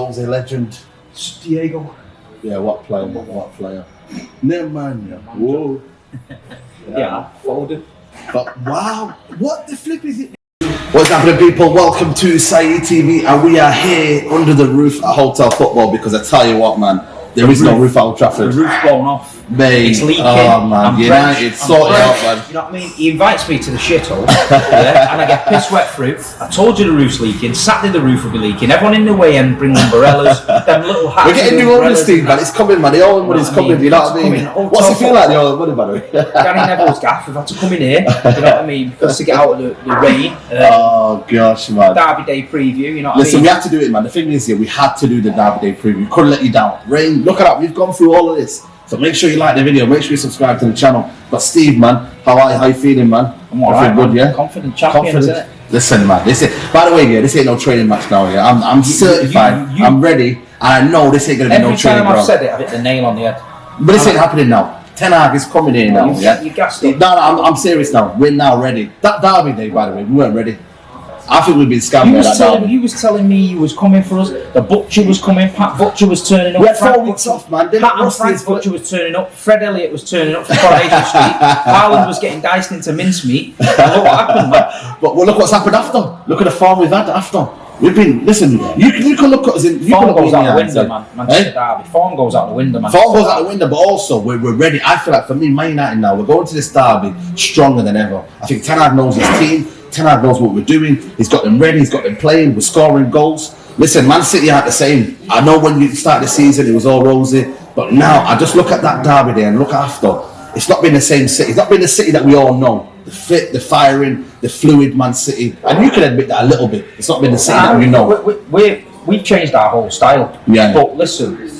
Jose legend. Diego. Yeah, what player? What player? Nemanja. Whoa. Yeah, Foden. But wow, what the flip is it? What's happening, people? Welcome to Saeed TV, and we are here under the roof at Hotel Football because I tell you what, man, there is no roof at Old Trafford. The roof's blown off. Mate, it's leaking. Oh man, United, sort it out, man. You know what I mean? He invites me to the shithole, yeah, and I get piss wet through. I told you the roof's leaking. Saturday the roof will be leaking. Everyone in the way and bring umbrellas. Them little hats. We're getting new owners, Steve, man. It's coming, man. The old money's coming. You know what I mean? What's it feel like, the old money, by the way? Gary Neville's gaff. We've had to come in here. You know what I mean? Because to get out of the rain. Oh gosh, man. Derby Day preview. You know what Listen, I mean? we had to do it, man. The thing is, here, we had to do the Derby Day preview. We couldn't let you down. Rain, look at that. We've gone through all of this. So make sure you like the video. Make sure you subscribe to the channel. But Steve, man, how you feeling, man? I'm alright, good, yeah? Confident champions, isn't it? Listen, man. By the way, yeah, this ain't no training match now. Yeah, I'm certified. I'm ready, and I know this ain't gonna be no training. Every time I've said it, I've hit the nail on the head. But this ain't happening now. Ten Hag is coming in now. You gassed up. No, I'm serious now. We're now ready. That Derby Day, by the way, we weren't ready. I think we've been scammed by that Derby. He was telling me he was coming for us. The Butcher was coming. Pat Butcher was turning up. We had 4 weeks off, man. Pat and Frank Butcher was turning up. Fred Elliott was turning up from Coronation Street. Haaland was getting diced into mincemeat. And look what happened, man. But well, look what's happened after. Look at the form we've had after. We've been, listen, you can look at us in. Form goes out the window, man. Manchester Derby. Form goes out the window, man. Form goes out the window, but also we're ready. I feel like for me, Man United now, we're going to this Derby stronger than ever. I think Ten Hag knows his team. Ten Hag knows what we're doing. He's got them ready. He's got them playing. We're scoring goals. Listen, Man City aren't the same. I know when you start the season, it was all rosy. But now, I just look at that Derby day and look after. It's not been the same City. It's not been the City that we all know. The fit, the firing, the fluid Man City. And you can admit that a little bit. It's not been the City that we know. We've changed our whole style. Yeah. But listen,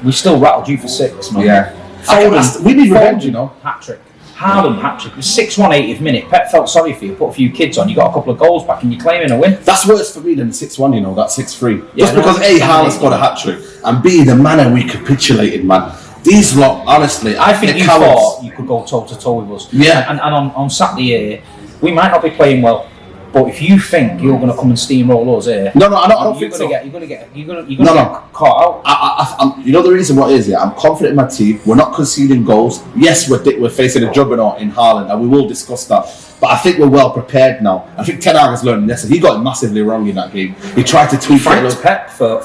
we still rattled you for 6, man. Yeah. We need revenge, you know. Hat-trick. Haaland hat-trick. It was 6-1 80th minute. Pep felt sorry for you. Put a few kids on. You got a couple of goals back and you're claiming a win. That's worse for me than 6-1, you know, that 6-3. Yeah, Just because A, Haaland scored a hat-trick, and B, the manner we capitulated, man. These lot, honestly, I think you thought you could go toe-to-toe with us. Yeah. And on Saturday here, we might not be playing well, but if you think you're going to come and steamroll us here, no, I don't think so. You're going to get caught out. You know the reason what is, yeah? I'm confident in my team. We're not conceding goals. Yes, we're facing a juggernaut in Haaland, and we will discuss that. But I think we're well prepared now. I think Ten Hag has learned this. He got it massively wrong in that game. He tried to tweak it. Pep for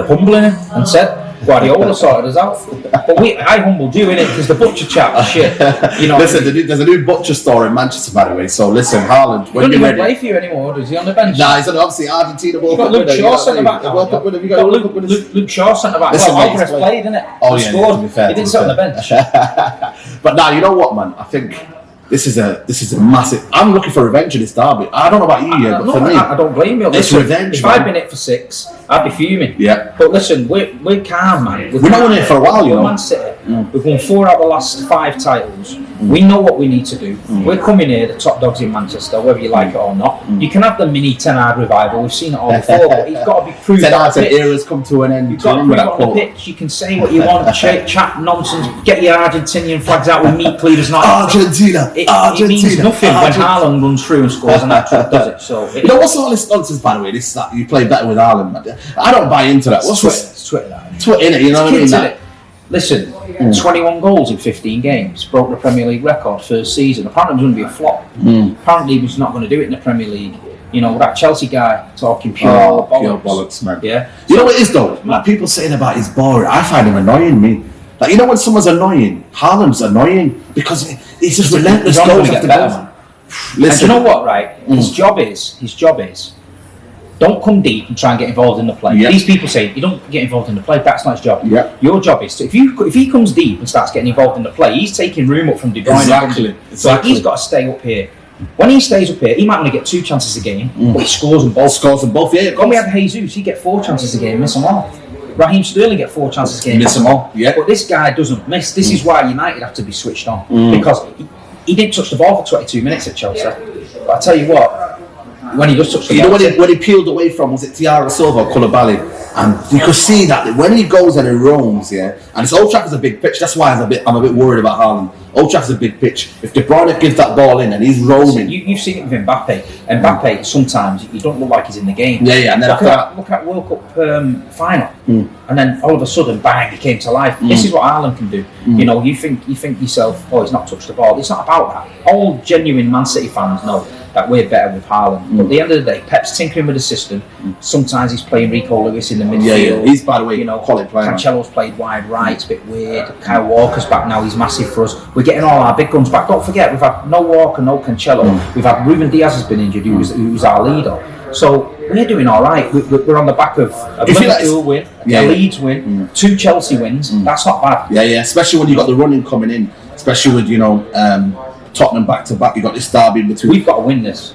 humbling him and said Guardiola sorted us out. But I humbled you, innit? Because the Butcher chat was shit. You know. Listen, there's a new Butcher store in Manchester, by the way. So listen, Haaland, when you're ready. He doesn't play for you anymore, does he? On the bench? Nah, he's obviously Argentina World Cup winner. Luke Shaw centre back. You got Luke Shaw centre back. Well, Alvarez played, didn't it? Oh yeah, to be fair, he didn't sit on the bench. But now you know what, man? I think this is a massive. I'm looking for revenge in this derby. I don't know about you, but for me, I don't blame you. It's revenge. If I'd been it for 6, I'd be fuming. Yeah. But listen, we're calm, man. We've not won it for a while, you know. Man City. We've won 4 out of the last 5 titles. We know what we need to do. We're coming here, the top dogs in Manchester, whether you like it or not. You can have the mini Ten Hag revival. We've seen it all before, but he's got to be proved. Ten Hag's era's come to an end. You've got to prove it on the pitch. You can say what you want, chat nonsense, get your Argentinian flags out with meat cleavers. Argentina. It means nothing when Haaland runs through and scores an hat-trick, does it? So you know what's all this nonsense, by the way? This that you play better with Haaland, man. I don't buy into that. What's Twitter? Twitter, innit? You know what I mean? That. Listen, 21 goals in 15 games, broke the Premier League record first season. Apparently it was going to be a flop. Apparently he was not going to do it in the Premier League. You know, that Chelsea guy talking pure bollocks, man. Yeah. You know what it is though? Like people saying about he's boring. I find him annoying, me. Like, you know when someone's annoying? Haaland's annoying because he's just relentless goals after goals. Listen, and you know what, right? His job is don't come deep and try and get involved in the play. These people say you don't get involved in the play. That's not his job. Your job is to if he comes deep and starts getting involved in the play, he's taking room up from De Bruyne. Exactly. So he's got to stay up here. When he stays up here, he might only get 2 chances a game, but he scores them both. Yeah. When we had Jesus, he get 4 chances a game, miss them all. Raheem Sterling get 4 chances a game, miss them all. Yeah. But this guy doesn't miss. This is why United have to be switched on because he didn't touch the ball for 22 minutes at Chelsea. But I tell you what, when he does touch the ball, when he peeled away from, was it Thiago Silva or Koulibaly? And you could see that when he goes and he roams, and it's Old Trafford's a big pitch. That's why I'm a bit worried about Haaland. Old Trafford's a big pitch. If De Bruyne gives that ball in and he's roaming, you've seen it with Mbappe. Mbappe sometimes he don't look like he's in the game. Yeah. And then look at World Cup final, and then all of a sudden, bang, he came to life. This is what Haaland can do. You know, you think yourself, oh, he's not touched the ball. It's not about that. All genuine Man City fans know that we're better with Haaland. But at the end of the day, Pep's tinkering with the system. Sometimes he's playing Rico Lewis in the midfield. He's, by the way, quality player. Cancelo's played wide right, it's a bit weird. Kyle Walker's back now, he's massive for us. We're getting all our big guns back. Don't forget, we've had no Walker, no Cancelo. We've had Ruben Diaz has been injured, who's our leader. So we're doing all right. We're on the back of a Liverpool win, a Leeds win, 2 Chelsea wins. That's not bad. Yeah. Especially when you got the running coming in. Especially with Tottenham back to back. You got this derby in between. We've got to win this.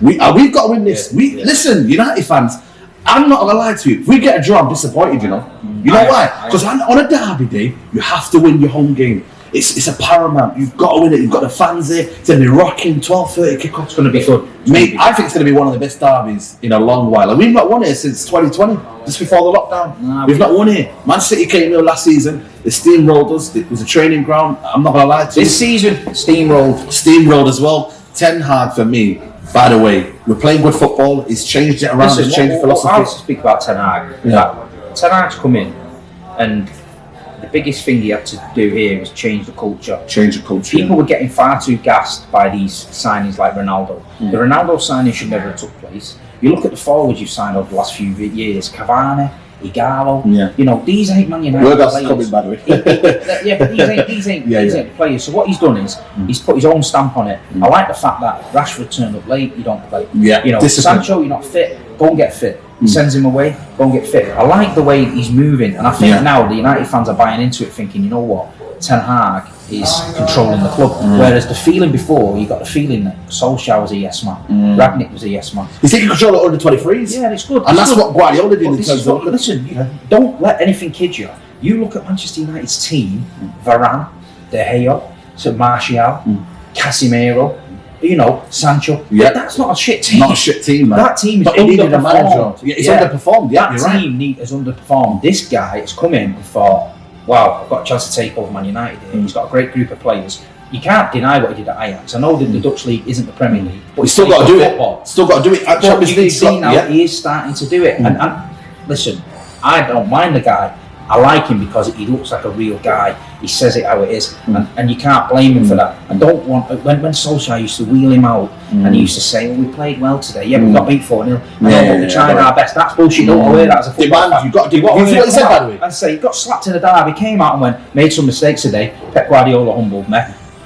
We've got to win this. Listen, United fans. I'm not gonna lie to you. If we get a draw, I'm disappointed. You know why? Because on a derby day, you have to win your home game. It's a paramount. You've got to win it. You've got the fans there. It's going to be rocking. 12:30 kickoff. It's going to be good. Mate, I think it's going to be one of the best derbies in a long while. And we've not won it since 2020, just before the lockdown. We've not won it. Man City came here last season. They steamrolled us. It was a training ground. I'm not going to lie to you. This season, steamrolled as well. Ten Hag for me. By the way, we're playing good football. He's changed it around. He's changed philosophy. I'll speak about Ten Hag. Ten Hag's come in, and the biggest thing he had to do here was change the culture. People were getting far too gassed by these signings like Ronaldo. The Ronaldo signing should never have took place. You look at the forwards you've signed over the last few years: Cavani, Igalo. You know, these ain't Man United players. Coming, by the way. But these ain't players. So what he's done is he's put his own stamp on it. I like the fact that Rashford turned up late. You don't play. Sancho, you're not fit. Go and get fit. He sends him away. Go and get fit. I like the way he's moving, and I think now the United fans are buying into it, thinking, you know what, Ten Hag is controlling the club. Whereas the feeling before, you got the feeling that Solskjaer was a yes man, Ragnick was a yes man. He's taking control of under 23s. Yeah, it's good. And that's what Guardiola did in terms of. Listen, don't let anything kid you. You look at Manchester United's team: Varane, De Gea, Martial, Casemiro. Sancho. Yeah, that's not a shit team. Not a shit team, man. That team is underperformed. It's underperformed. Yeah, that team has underperformed. This guy has come in and thought, wow, I've got a chance to take over Man United here. He's got a great group of players. You can't deny what he did at Ajax. I know that the Dutch league isn't the Premier League, but he's still got to do it. Still got to do it. But you can see now he is starting to do it. And listen, I don't mind the guy. I like him because he looks like a real guy. He says it how it is, and you can't blame him for that. I don't want when Solskjaer used to wheel him out and he used to say, "Well, we played well today. Yeah, we got beat 4-0. We tried our best." That's bullshit. Don't wear that as a football fan. You've got to do what he said, by the way. And say he got slapped in the derby, came out and went, made some mistakes today. Pep Guardiola humbled me.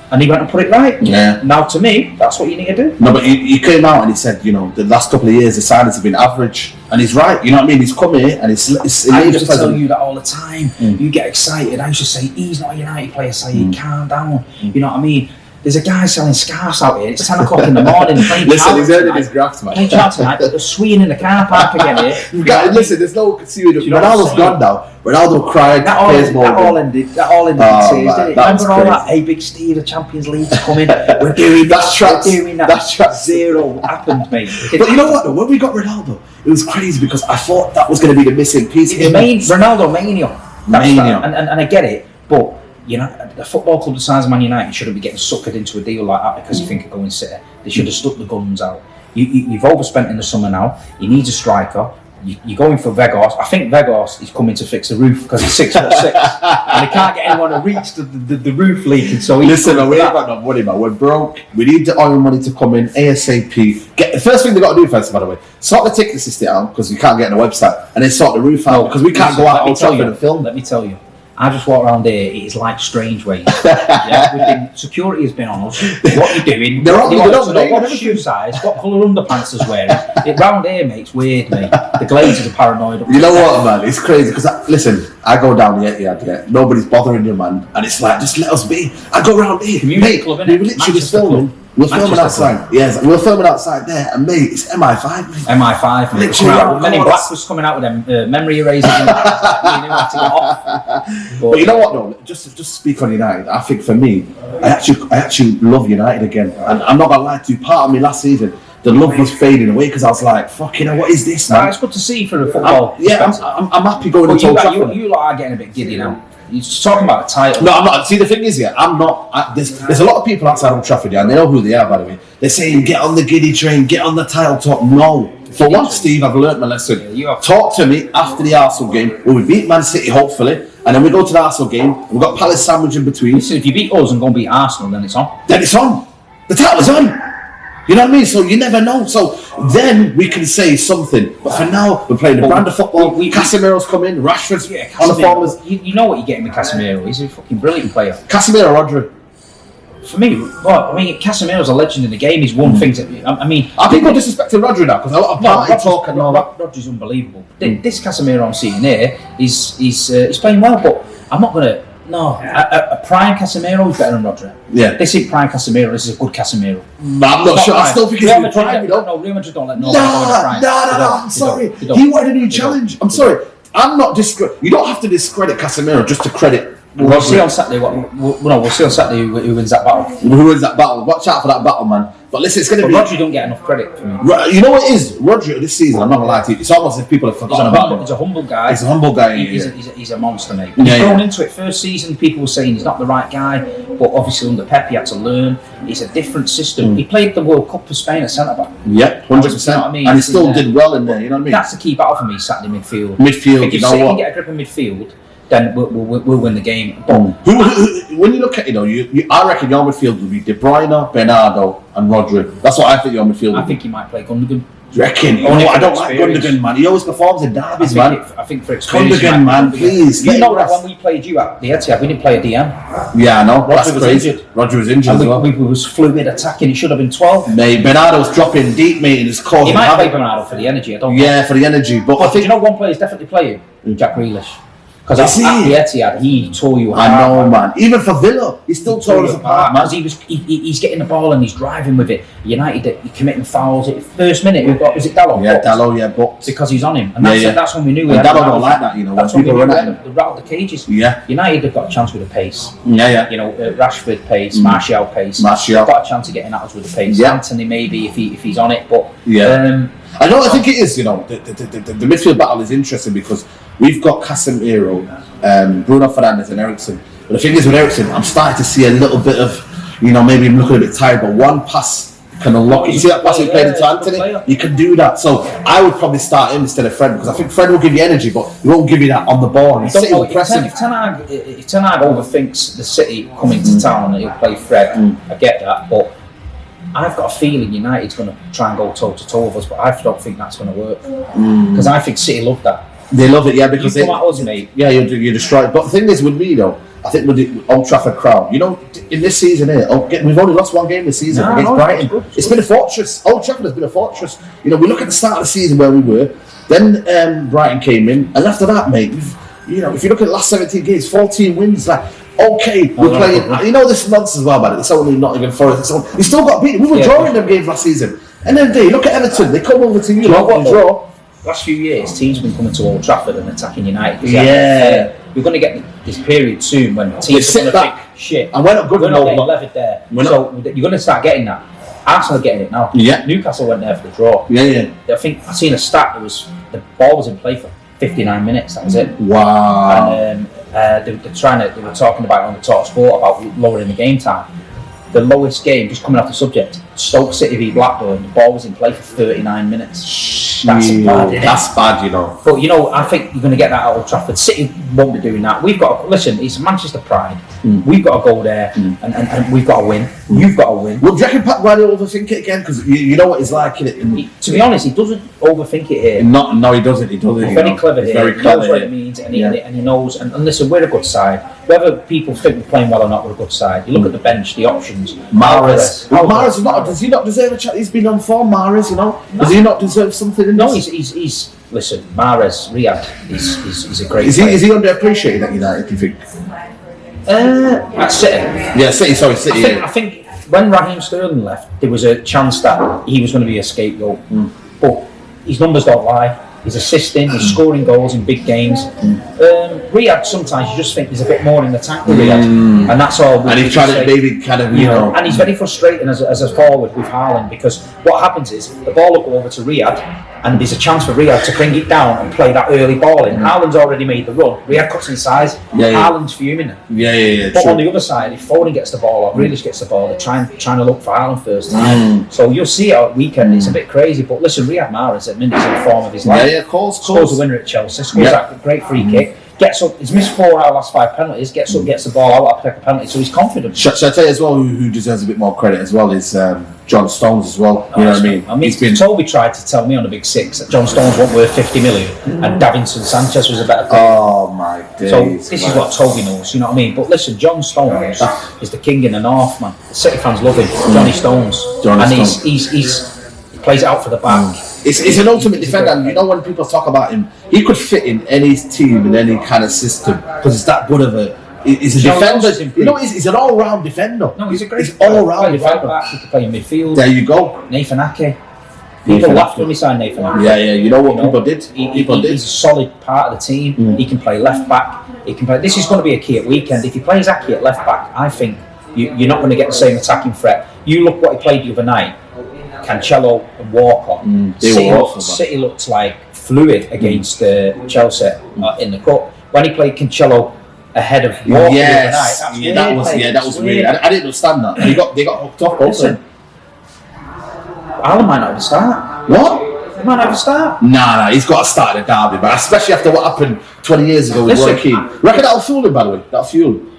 And he went and put it right. Yeah. Now, to me, that's what you need to do. No, but he came out and he said, the last couple of years the signings have been average, and he's right. You know what I mean? He's come here and it's I used to tell you that all the time. You get excited. I used to say, he's not a United player. Say, calm down. You know what I mean? There's a guy selling scarves out here. It's 10 o'clock in the morning. Listen, he's earning his graft, man. Playing chart tonight, but they're swinging in the car park again here. Listen, there's no conceiving. Ronaldo's gone now. Ronaldo cried. That all ended in tears, didn't it? Remember all that? Hey, Big Steve, the Champions League's coming. We're doing that. We're doing that. That's zero happened, mate. But you know what, though? When we got Ronaldo, it was crazy because I thought that was going to be the missing piece. Ronaldo mania. And I get it, but the football club the size of Man United shouldn't be getting suckered into a deal like that because you think of going City. They should have stuck the guns out. You've overspent in the summer now. You need a striker. You're going for Vegas. I think Vegas is coming to fix the roof because he's 6'6", and he can't get anyone to reach the roof leaking. So listen, we ain't got no money, man. We're broke. We need the oil money to come in ASAP. The first thing they got to do first, by the way, sort the ticket system out because we can't get on the website, and then sort the roof out because we can't go out Old Trafford and film. Let me tell you. I just walk around here, it is like strange ways. Security has been on us. What are you doing? What shoe size? What colour underpants is wearing? Round here, mate, it's weird, mate. The glazers are paranoid. You know what, man? It's crazy because, listen, I go down the Etihad, nobody's bothering you, man. And it's like, just let us be. I go around here. Community club, innit? We're literally just filming. We're filming outside. Yes, we're filming outside there, and mate, it's MI5, mate. MI5, mate. Literally, Men in Black was coming out with them memory erasers. You knew how to get off. But you know what, though? Just speak on United. I think for me, I actually love United again, and I'm not gonna lie to you. Part of me last season, the love was fading away because I was like, fucking hell, what is this, man? It's good to see for a football. I'm happy going But into Old Trafford. you lot are getting a bit giddy now. You're talking about the title. No, I'm not. See, the thing is, I'm not. There's a lot of people outside Old Trafford, and they know who they are, by the way. They're saying, get on the giddy train, get on the title talk. No. For once, Steve, I've learnt my lesson. Yeah, you have. Talk to me after the Arsenal game, where we beat Man City, hopefully, and then we go to the Arsenal game, we've got Palace sandwich in between. Listen, if you beat us and go and beat Arsenal, then it's on. Then it's on. The title's on. You know what I mean? So you never know. So then we can say something. But for now, we're playing the brand of football. Casemiro's come in, Rashford's on the form. You know what you're getting with Casemiro. He's a fucking brilliant player. Casemiro, Rodri. For me, well, I mean, Casemiro's a legend in the game. He's won things. I mean, are people disrespecting Rodri now? Because a lot of party talk and all that. Rodri's unbelievable. This Casemiro I'm seeing here, he's playing well, but I'm not going to. No, a prime Casemiro is better than Rodri. Yeah. This isn't prime Casemiro, this is a good Casemiro. I'm not sure. I still think he's in prime, you know? No, Real Madrid don't let nobody go in prime. No, I'm sorry. He wanted a new challenge. I'm sorry. I'm not you don't have to discredit Casemiro just to credit. We'll see on Saturday. We'll see on Saturday who wins that battle. Who wins that battle? Watch out for that battle, man. But listen, it's going to be. Rodri don't get enough credit for me. You know what it is? Rodri this season, I'm not going to lie to you. It's almost as if people have forgotten about him. He's a humble guy. He's a humble guy. He's a monster, mate. He's grown into it. First season, people were saying he's not the right guy, but obviously under Pep, he had to learn. It's a different system. He played the World Cup for Spain at centre back. Yep, 100%. You know what I mean? And he still did well in there. You know what I mean? That's the key battle for me. Saturday midfield. Midfield. If City can get a grip of midfield, then we'll win the game. But when you look at I reckon your midfield will be De Bruyne, Bernardo, and Rodri. That's what I think your midfield will be. I think he might play Gundogan. Do you reckon? I don't like Gundogan, man. He always performs in derbies, man. I think for experience. Gundogan, man, please. You know that when we played you at the Etihad, we didn't play a DM. Yeah, I know. Rodri was injured. Rodri was injured as well. We was fluid attacking. It should have been 12. Mate, Bernardo's dropping deep, mate, and it's causing. He might play Bernardo for the energy. I don't know. Yeah, for the energy. But I think you know one player is definitely playing? Jack Grealish. Because at the Etihad, he tore you apart. I know, man. Even for Villa, he still tore us apart, man. Because he's getting the ball and he's driving with it. United, he's committing fouls. First minute, was it Dalot? Yeah, Dalot, yeah, but because he's on him, and that's when we knew. And Dalot don't like that, you know. That's when people run at him. They rattled the cages. Yeah. United have got a chance with the pace. Yeah. You know, Rashford pace, Martial pace. Martial got a chance of getting at us with the pace. Yeah. Anthony maybe if he's on it, but yeah. I think it is. You know, the midfield battle is interesting because we've got Casemiro, Bruno Fernandes, and Eriksen. But the thing is with Eriksen, I'm starting to see a little bit of, maybe I'm looking a bit tired, but one pass can unlock it. You see that pass he played into Anthony? You can do that. So I would probably start him instead of Fred because I think Fred will give you energy, but he won't give you that on the ball. If Ten Hag overthinks the City coming to town and he'll play Fred, I get that, but I've got a feeling United's going to try and go toe-to-toe with us, but I don't think that's going to work. Because I think City love that. They love it, yeah, because you come at us, mate. Yeah, you destroy it. But the thing is with me, though, I think with the Old Trafford crowd, in this season here, we've only lost one game this season against Brighton. It's been a fortress. Old Trafford has been a fortress. We look at the start of the season where we were, then Brighton came in, and after that, mate, if you look at the last 17 games, 14 wins, okay, we're playing. This nonsense as well, man. It's only not even for us. We still got beaten. We were drawing them games last season. And then look at Everton. They come over to you. Draw. Last few years, teams have been coming to Old Trafford and attacking United. Yeah. We're going to get this period soon when teams are going to think, shit. And we're not good enough. We're not getting levered there. You're going to start getting that. Arsenal are getting it now. Yeah. Newcastle went there for the draw. Yeah. I think I've seen a stat. The ball was in play for 59 minutes. That was it. Wow. And they were talking about it on the Talk Sport about lowering the game time. The lowest game, just coming off the subject, Stoke City v Blackburn, the ball was in play for 39 minutes. That's bad, isn't it? That's bad, But I think you're going to get that at Old Trafford. City won't be doing that. We've got it's Manchester pride. We've got to go there and we've got to win. You've got to win. Well, do you reckon Pep Guardiola overthink it again? Because you know what he's like in it. To be honest, he doesn't overthink it here. No, he doesn't. He's very clever here. He knows what it means, and he knows. And listen, we're a good side. Whether people think we're playing well or not, we're a good side. You look at the bench, the options. Mahrez does he not deserve a chance? He's been on form, Mahrez. Does he not deserve something? No, he's listen. Mahrez, Riyad, he's a great. Is he underappreciated at United? Do you think? At City. Yeah, City. I think when Raheem Sterling left, there was a chance that he was going to be a scapegoat. But his numbers don't lie. he's assisting, he's scoring goals in big games. Riyad, sometimes you just think there's a bit more in the tank with Riyad, and that's all. And he's trying to maybe kind of, you know. And he's very frustrating as a forward with Haaland, because what happens is the ball will go over to Riyad, and there's a chance for Riyad to bring it down and play that early ball in. Haaland's already made the run. Riyad cuts in size. Haaland's fuming. But on the other side, if Foden gets the ball or Grealish gets the ball, they're trying to look for Haaland first. So you'll see it at weekend. It's a bit crazy, but listen, Riyad Mahrez at minutes in the form of his life. Of course. Scores a winner at Chelsea. Scores that great free kick. Gets up. He's missed 4 out of the last 5 penalties. Gets up, gets the ball out, pick a penalty. So he's confident. Shall I tell you as well who deserves a bit more credit as well is John Stones as well. You know what I mean? He's been. Toby tried to tell me on the Big Six that John Stones wasn't worth 50 million and Davinson Sanchez was a better player. Oh my days! So this is what Toby knows. You know what I mean? But listen, John Stones is the king in the north, man. The City fans love him. Johnny Stones. He plays it out for the back. It's an ultimate defender, and you know when people talk about him, he could fit in any team in any kind of system because he's that good of a. He's a defender. You know, he's an all-round defender. No, he's a great. He's all-round defender. Back, he could play in midfield. There you go. Nathan Ake. People laughed when we signed Nathan Ake. Yeah. You know what people did? He's a solid part of the team. He can play left back. He can play. This is going to be a key at weekend. If he plays Ake at left back, I think you're not going to get the same attacking threat. You look what he played the other night. Cancelo and Walker. City looked like fluid against Chelsea in the cup. When he played Cancelo ahead of Walker the other night, that was weird. I didn't understand that. They got hooked up. Listen, Alan might not even start. What? He might not even start. Nah, he's got to start at Derby, but especially after what happened 20 years ago with Roy Keane. Reckon that'll fuel him, by the way. That'll fuel him.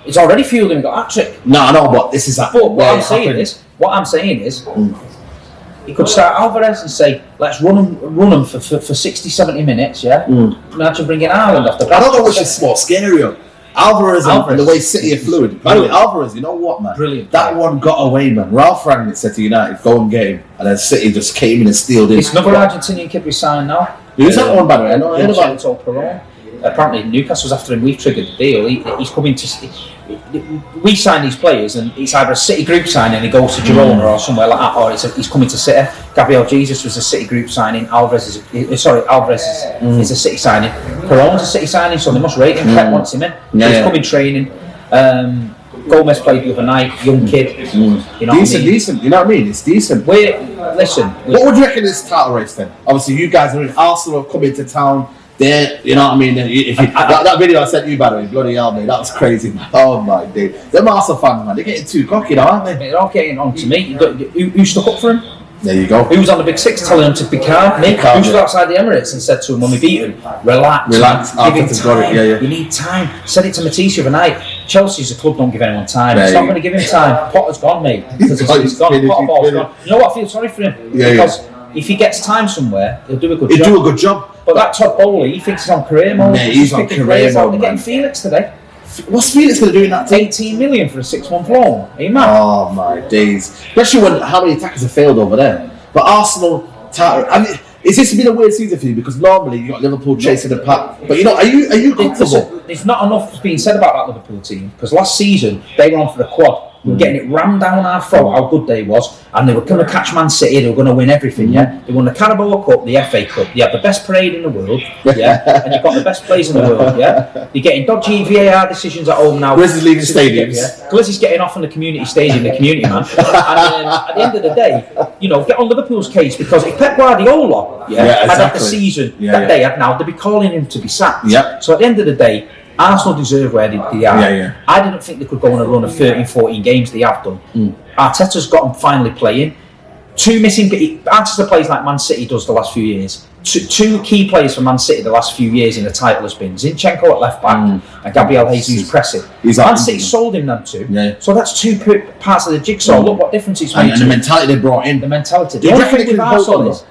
It's already fueled him. He got hat-trick. No, but this is that. But what I'm saying is. He could start Alvarez and say, let's run him for 60, 70 minutes, yeah? Imagine bringing Haaland off the back. I don't know which is more scarier. Alvarez and the way City are fluid. By the way, Alvarez, you know what, man? Brilliant. That one got away, man. Ralph Rangnick said to United, go and get him. And then City just came in and stealed him. It's another Argentinian kid we signed now. Who's that one, by the way? I know heard about it. Apparently Newcastle's after him. We've triggered the deal. He's coming to. We sign these players, and it's either a City group signing, and he goes to Girona or somewhere like that, or he's coming to City. Gabriel Jesus was a City group signing. Alvarez is a City signing. Perón's a City signing, so they must rate him. Pep wants him in. He's coming training. Gomez played the other night, young kid. You know decent. You know what I mean? It's decent. What would you reckon this title race then? Obviously, you guys are in. Arsenal have come into town. There, you know what I mean? If that video I sent you, by the way, bloody hell, mate, that was crazy. Oh my day, them Arsenal fans, man, they're getting too cocky now, aren't they? They're all getting on to me. Who stuck up for him? There you go. Who was on the Big Six telling him to be calm? Me. Who stood outside the Emirates and said to him when we beat him, relax. Give him time. You need time. Said it to Matisse the other night. Chelsea's a club, don't give anyone time. It's not going to give him time. Potter's gone, mate. Because he's gone. Potter's gone. You know what? I feel sorry for him. Because if he gets time somewhere, he'll do a good job. He'll do a good job. But that Todd Bowley, he thinks he's on career mode. Mate, he's on career mode. They're getting Felix today. What's Felix going to do in that team? 18 million for a 6-month loan. Are you mad? Oh my days. Especially when how many attackers have failed over there. But Arsenal, is this been a weird season for you? Because normally you got Liverpool chasing the pack. But you know, are you comfortable? There's not enough being said about that Liverpool team, because last season they were on for the quad. We were getting it rammed down our throat how good they was, and they were going to catch Man City. They were going to win everything. Yeah, they won the Carabao Cup, the FA Cup. You have the best parade in the world. Yeah, and you've got the best players in the world. Yeah, you're getting dodgy VAR decisions at home now. Glizzy's leaving stadiums. Yeah, Glizzy's getting off on the community stadium, the community man. And at the end of the day, you know, get on Liverpool's case, because if Pep Guardiola had had the season that they had now, they'd be calling him to be sacked. Yeah. So at the end of the day, Arsenal deserve where they are. Yeah. I didn't think they could go on a run of 13, 14 games. They have done. Arteta's got them finally playing. Two missing. Arteta plays like Man City does the last few years. Two key players for Man City the last few years in the title has been Zinchenko at left back and Gabriel Jesus pressing. Man City sold him them two. Yeah. So that's two parts of the jigsaw. Look what difference it's made. And the mentality they brought in. The mentality. The only thing with Arsenal is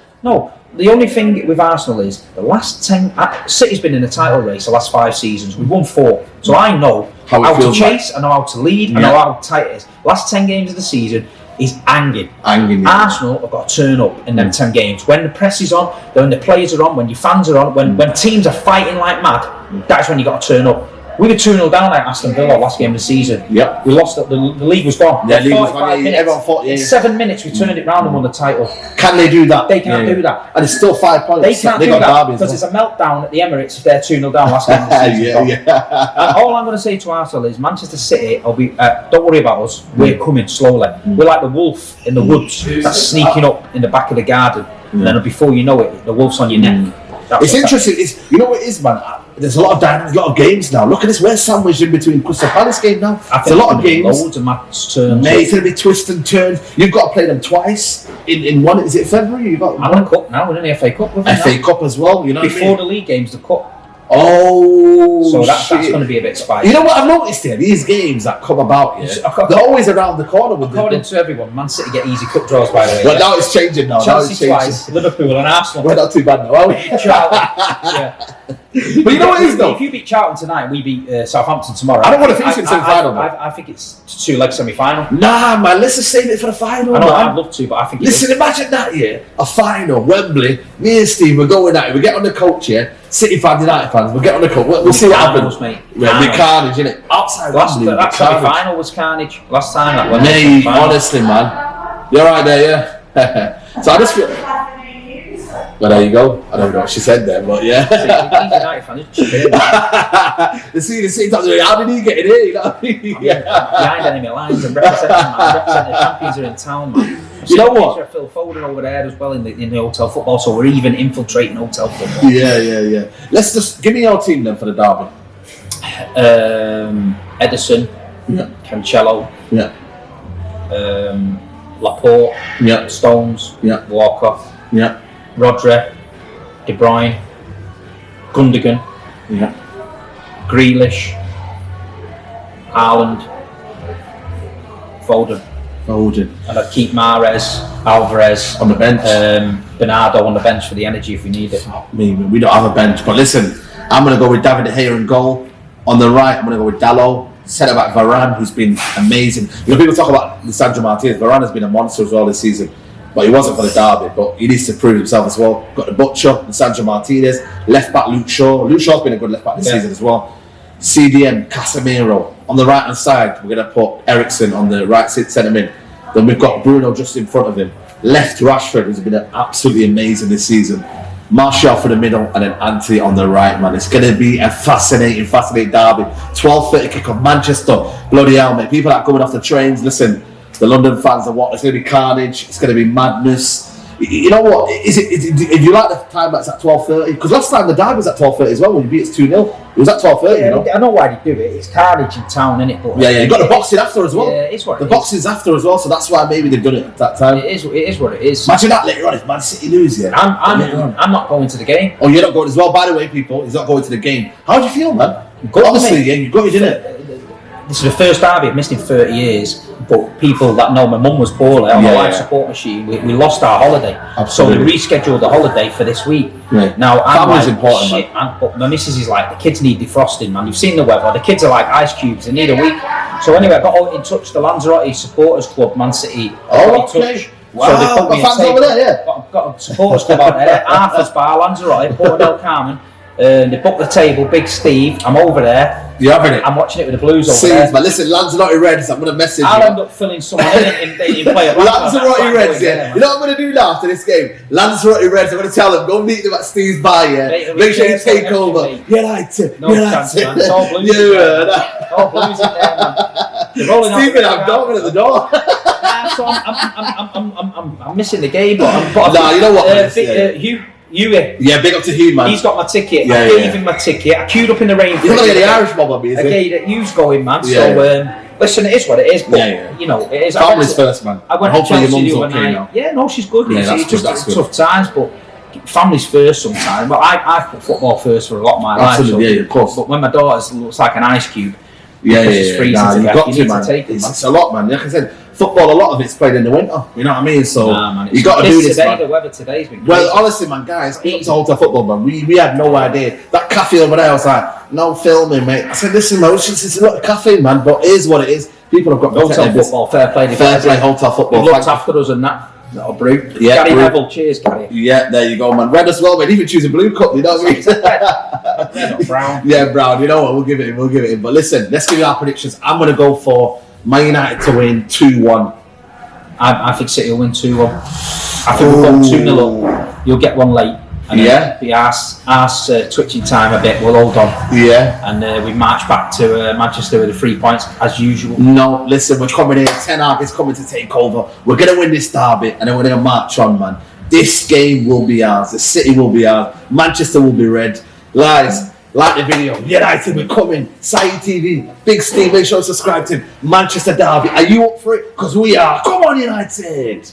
the only thing with Arsenal is the last 10. City's been in the title race the last 5 seasons. We've won 4, so I know how to chase. I know how to lead. I know how tight it is. Last 10 games of the season is hanging. Arsenal have got to turn up in them 10 games. When the press is on, when the players are on, when your fans are on, when teams are fighting like mad, that's when you got to turn up. We were 2-0 down at Aston Villa last game of the season. Yep. We lost it. The league was gone. Yeah, league was 45 gone. minutes. Everyone thought, In 7 minutes, we turned it round and won the title. Can they do that? They can't do that. And it's still 5 points. They can't do got that Derby as because it's a meltdown at the Emirates if they're 2-0 down last game of the season. And all I'm going to say to Arsenal is Manchester City will be. Don't worry about us. We're coming slowly. We're like the wolf in the woods that's sneaking up in the back of the garden, and then before you know it, the wolf's on your neck. It's interesting. It's, you know what it is, man? There's a lot of dynamics, a lot of games now. Look at this. We're sandwiched in between Crystal Palace game now. It's a lot of games. Loads of match turns. Mate, it's going to be twists and turns. You've got to play them twice in one. Is it February? You've got I'm in a cup now. We're in the FA Cup. FA Cup as well. You know before what I mean? the league games, the cup. Oh, so that's going to be a bit spicy. You know what I've noticed here? These games that come about, they're always around the corner. With according to everyone, Man City get easy cup draws, by the way. But now it's changing now. Chelsea twice, Liverpool and Arsenal. We're not too bad now, are we? But you know what it is though? If you beat Charlton tonight, we beat Southampton tomorrow. I don't want to finish in semi-final. I think it's 2-leg semi-final. Nah, man, let's just save it for the final. I know, man. I'd love to, but I think. Listen, imagine that year, a final, Wembley. Me and Steve, we're going at it. We get on the coach here. City fans, United fans, we'll get on the coach. We'll see what happens. Mate. It'll be carnage, innit? Outside Wembley. That semi-final was carnage. Last time that went. Mate, honestly, man, you're right there, yeah. So I just feel. Well, there you go. I don't know what she said there, but yeah. The City times, how did he get in here? You know what I mean? Behind enemy lines and representing the champions are in town, man. You know what? Phil Foden over there as well in the hotel football, so we're even infiltrating hotel football. Yeah. Let's just give me your team then for the derby. Edison, Cancelo, Laporte, Stones, Walker, Rodri, De Bruyne, Gundogan, Grealish, Haaland, Foden. And I'd keep Mahrez, Alvarez on the bench, Bernardo on the bench for the energy if we need it. We don't have a bench, but listen, I'm going to go with David De Gea in goal. On the right, I'm going to go with Dalot. Centre back Varane, who's been amazing. You know, people talk about Lisandro Martinez. Varane has been a monster as well this season. But he wasn't for the derby, but he needs to prove himself as well. Got the Butcher, Lisandro Martinez, left back Luke Shaw. Luke Shaw's been a good left back this season as well. CDM, Casemiro. On the right hand side, we're going to put Eriksen on the right centre mid. Then we've got Bruno just in front of him. Left Rashford, who's been absolutely amazing this season. Martial for the middle, and then Antony on the right, man. It's going to be a fascinating derby. 12:30 kick-off, Manchester. Bloody hell, mate. People that are coming off the trains, listen, the London fans are what? It's going to be carnage. It's going to be madness. You know what? If you like the time that's at 12:30, because last time the derby was at 12:30 as well when you beat us 2-0. It was at 12:30. Yeah, you know? I know why they do it. It's carnage in town, innit? But you got the boxing after as well. Yeah, it's what the boxing's after as well, so that's why maybe they've done it at that time. It is what it is. Imagine that later on if Man City lose. Yeah, I'm not going to the game. Oh, you're not going as well. By the way, people, he's not going to the game. How do you feel, man? Good, obviously, yeah, you got it, didn't it? This is the first derby I've missed in 30 years. But people that know my mum was poorly on my life support machine, we lost our holiday. Absolutely. So we rescheduled the holiday for this week. Right. Now I'm Family's like, important, shit, man. But my missus is like, the kids need defrosting, man. You've seen the weather. The kids are like ice cubes. They need a week. So anyway, I got in touch. The Lanzarote Supporters Club, Man City. Oh, okay. Wow. So they put me fans over there, yeah. Got a supporters club out there. Arthur's Bar, Lanzarote, Porto del Carmen. They booked the table. Big Steve. I'm over there. You're having it. I'm watching it with the Blues over there. But listen, Lanzarote Reds, I'm going to message I'll you. end up filling someone in play a Lanzarote Reds, yeah. You know what I'm going to do now after this game? Lanzarote Reds, I'm going to tell them, go meet them at Steve's bar, yeah. Make sure you take over. Yeah, right. No chance, man. It's all Blues in there. All Blues in there, man. They're rolling out. Stephen, I'm knocking at the door. So I'm missing the game, but nah, you know what? Hugh, yeah, big up to Hugh, man. He's got my ticket. Yeah, I gave him my ticket. I queued up in the rain. You're not going to get the Irish mob on me, is it? Okay, Hugh's going, man. Yeah. So, listen, it is what it is. But, you know, it is. Family's first, man. I went hopefully to Chelsea your the mum's other okay night. now. Yeah, no, she's good. Yeah, it's just tough times, but family's first sometimes. But I put football first for a lot of my life. Absolutely, yeah, of course. But when my daughter looks like an ice cube, it's freezing to you've got to, man. Take it, it's a lot, man. Like I said, football, a lot of it's played in the winter. You know what I mean? So man, you got to do this, today, man. The weather today's been crazy. Well, honestly, man, guys, it's a hotel football, man. We had no idea. That cafe over there, I was like, no filming, mate. I said, listen, man, it's a lot of cafe, man, but it is what it is. People have got hotel football, fair play. Fair play, hotel football. They looked after us and that. That'll brew. Yeah, Gary brew. Neville, cheers, Gary. Yeah, there you go, man. Red as well, man. Even choose a blue cup, you know what I mean? Red or brown. Yeah, brown. You know what? We'll give it in. But listen, let's give you our predictions. I'm going to go for Man United to win 2-1. I think City will win 2-1. I think we'll go 2-0 up. You'll get one late. And the arse twitching time a bit. We'll hold on. Yeah. And we march back to Manchester with the 3 points as usual. No, listen, we're coming in. Ten Hag is coming to take over. We're going to win this derby and then we're going to march on, man. This game will be ours. The City will be ours. Manchester will be red. Guys, like the video. United, we're coming. Sai TV. Big Steve, make sure to subscribe to Manchester Derby. Are you up for it? Because we are. Come on, United.